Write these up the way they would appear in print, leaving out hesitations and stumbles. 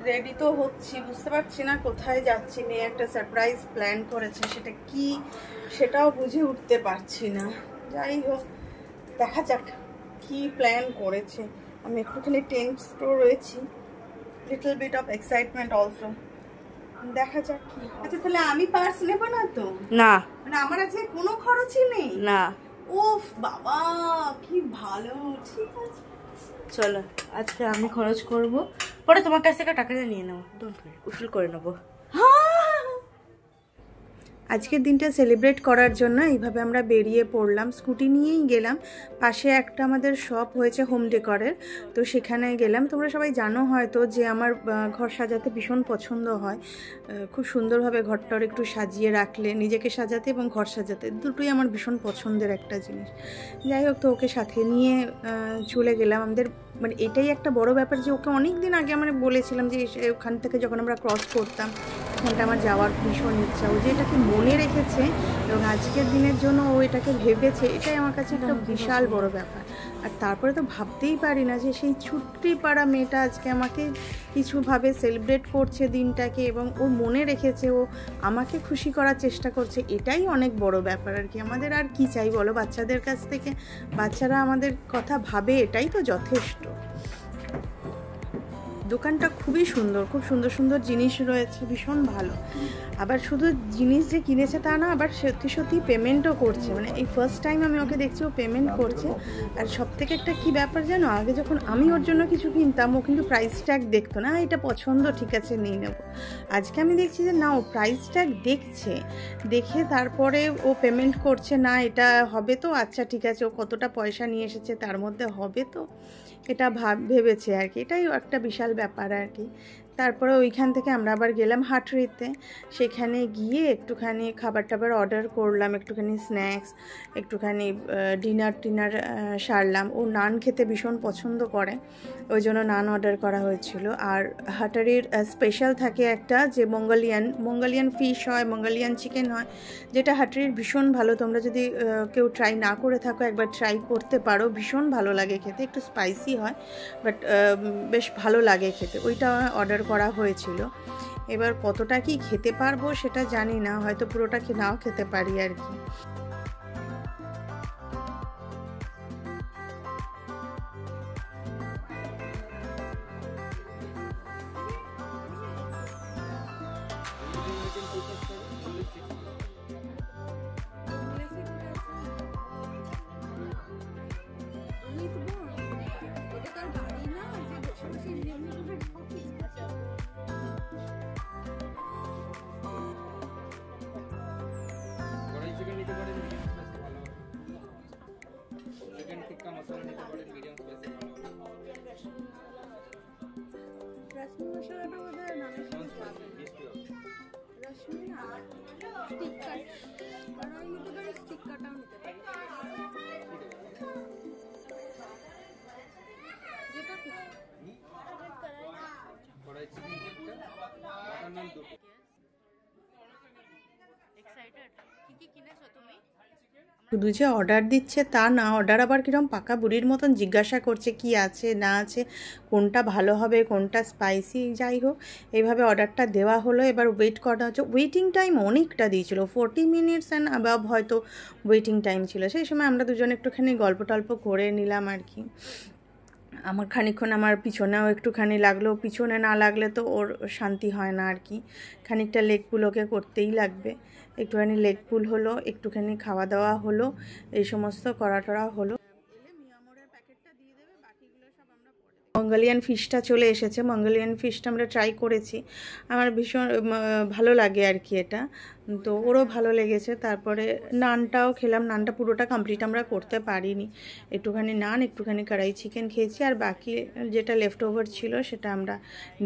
Ready তো হচ্ছি, বুঝতে পারছি না কোথায় যাচ্ছি। মেয়ে একটা সারপ্রাইজ প্ল্যান করেছে, সেটা কি সেটাও বুঝে উঠতে পারছি না। যাই হোক, দেখা যাক কি প্ল্যান করেছে। আমি একটুখানি টেন্সড রয়েছি, little bit of excitement also. দেখা যাক কি। আচ্ছা তাহলে আমি পার্স নেব না তো? না, মানে আমার আজকে কোনো খরচই নেই? না। উফ বাবা, কি ভালো। ঠিক আছে চলো, আজকে আমি খরচ করব, পরে তোমার কাছ থেকে টাকাটা নিয়ে নেবো, ডোন্ট ওয়ারি, উসুল করে নেবো। আজকের দিনটা সেলিব্রেট করার জন্য এইভাবে আমরা বেরিয়ে পড়লাম, স্কুটি নিয়েই গেলাম। পাশে একটা আমাদের শপ হয়েছে হোম ডেকরের, তো সেখানে গেলাম। তোমরা সবাই জানো হয়তো যে আমার ঘর সাজাতে ভীষণ পছন্দ হয়, খুব সুন্দরভাবে ঘরটার একটু সাজিয়ে রাখলে, নিজেকে সাজাতে এবং ঘর সাজাতে দুটোই আমার ভীষণ পছন্দের একটা জিনিস। যাই হোক, তো ওকে সাথে নিয়ে চলে গেলাম। আমাদের মানে এটাই একটা বড় ব্যাপার যে ওকে অনেক দিন আগে আমরা বলেছিলাম যে ওখান থেকে যখন আমরা ক্রস করতাম ওখানটা আমার যাওয়ার ভীষণ ইচ্ছা। ও যে এটাকে মনে রেখেছে এবং আজকের দিনের জন্য ও এটাকে ভেবেছে, এটাই আমার কাছে একটা বিশাল বড় ব্যাপার। আর তারপরে তো ভাবতেই পারি না যে সেই ছুট্টি পাড়া মেয়েটা আজকে আমাকে কিছুভাবে সেলিব্রেট করছে দিনটাকে, এবং ও মনে রেখেছে, ও আমাকে খুশি করার চেষ্টা করছে। এটাই অনেক বড় ব্যাপার আর কি। আমাদের আর কি চাই বলো বাচ্চাদের কাছ থেকে? বাচ্চারা আমাদের কথা ভাবে, এটাই তো যথেষ্ট। দোকানটা খুবই সুন্দর, খুব সুন্দর সুন্দর জিনিস রয়েছে, ভীষণ ভালো। আবার শুধু জিনিস যে কিনেছে তা না, আবার সত্যি সত্যি পেমেন্টও করছে। মানে এই ফার্স্ট টাইম আমি ওকে দেখছি ও পেমেন্ট করছে। আর সব থেকে একটা কী ব্যাপার জানো, আগে যখন আমি ওর জন্য কিছু কিনতাম ও কিন্তু প্রাইস ট্যাগ দেখতো না, এটা পছন্দ, ঠিক আছে নিয়ে নেব। আজকে আমি দেখছি যে না, ও প্রাইস ট্যাগ দেখছে, দেখে তারপরে ও পেমেন্ট করছে। না এটা হবে তো, আচ্ছা ঠিক আছে, ও কতটা পয়সা নিয়ে এসেছে তার মধ্যে হবে তো, এটা ভেবেছে আর কি। এটাই একটা বিশাল ব্যাপার আর কি। তারপরে ওইখান থেকে আমরা আবার গেলাম হাটরিতে। সেখানে গিয়ে একটুখানি খাবার টাবার অর্ডার করলাম, একটুখানি স্ন্যাক্স, একটুখানি ডিনার সারলাম। ও নান খেতে ভীষণ পছন্দ করে, ওই জন্য নান অর্ডার করা হয়েছিল। আর হাটারির স্পেশাল থাকে একটা, যে মঙ্গোলিয়ান ফিশ হয়, মঙ্গোলিয়ান চিকেন হয়, যেটা হাটারির ভীষণ ভালো। তোমরা যদি কেউ ট্রাই না করে থাকো, একবার ট্রাই করতে পারো, ভীষণ ভালো লাগে খেতে। একটু স্পাইসি হয় বাট বেশ ভালো লাগে খেতে। ওইটা অর্ডার করা হয়েছিল। এবার কতটা কি খেতে পারবো সেটা জানি না, হয়তো পুরোটা নাও খেতে পারি আর কি। শুধু যে অর্ডার দিচ্ছে তা না, অর্ডার আবার কিরম পাকা বুড়ির মতন জিজ্ঞাসা করছে কি আছে না আছে, কোনটা ভালো হবে, কোনটা স্পাইসি। যাই হোক, এইভাবে অর্ডারটা দেওয়া হলো। এবার ওয়েট করা হচ্ছে। ওয়েটিং টাইম অনেকটা দিয়েছিল, 40 মিনিটস অ্যান্ড অ্যাবাভ হয়তো ওয়েটিং টাইম ছিল। সেই সময় আমরা দুজনে একটুখানি গল্প টল্প করে নিলাম আর কি। আমার খানিকক্ষণ আমার পিছনেও একটুখানি লাগলো, পিছনে না লাগলে তো ওর শান্তি হয় না আর কি। খানিকটা লেগ পুল ওকে করতেই লাগবে। একটুখানি লেগ পুল হলো, একটুখানি খাওয়া দাওয়া হলো, এই সমস্ত করা টরা হলো। মঙ্গোলিয়ান ফিশটা চলে এসেছে। মঙ্গোলিয়ান ফিশটা আমরা ট্রাই করেছি, আমার ভীষণ ভালো লাগে আর কি এটা, তো ওরও ভালো লেগেছে। তারপরে নানটাও খেলাম, নানটা পুরোটা কমপ্লিট আমরা করতে পারিনি। একটুখানি নান, একটুখানি কড়াই চিকেন খেয়েছি, আর বাকি যেটা লেফট ওভার ছিল সেটা আমরা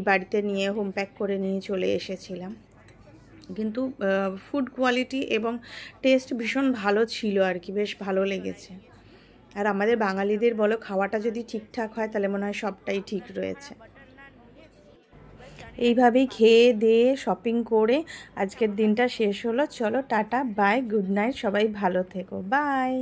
বাড়িতে নিয়ে হোম প্যাক করে নিয়ে চলে এসেছিলাম। কিন্তু ফুড কোয়ালিটি এবং টেস্ট ভীষণ ভালো ছিল আর কি, বেশ ভালো লেগেছে। আর আমাদের বাঙালিদের বলো, খাওয়াটা যদি ঠিকঠাক হয় তাহলে মনে হয় সবটাই ঠিক রয়েছে। এইভাবেই খেয়ে দিয়ে শপিং করে আজকের দিনটা শেষ হলো। চলো টাটা, বাই, গুড নাইট, সবাই ভালো থেকো, বাই।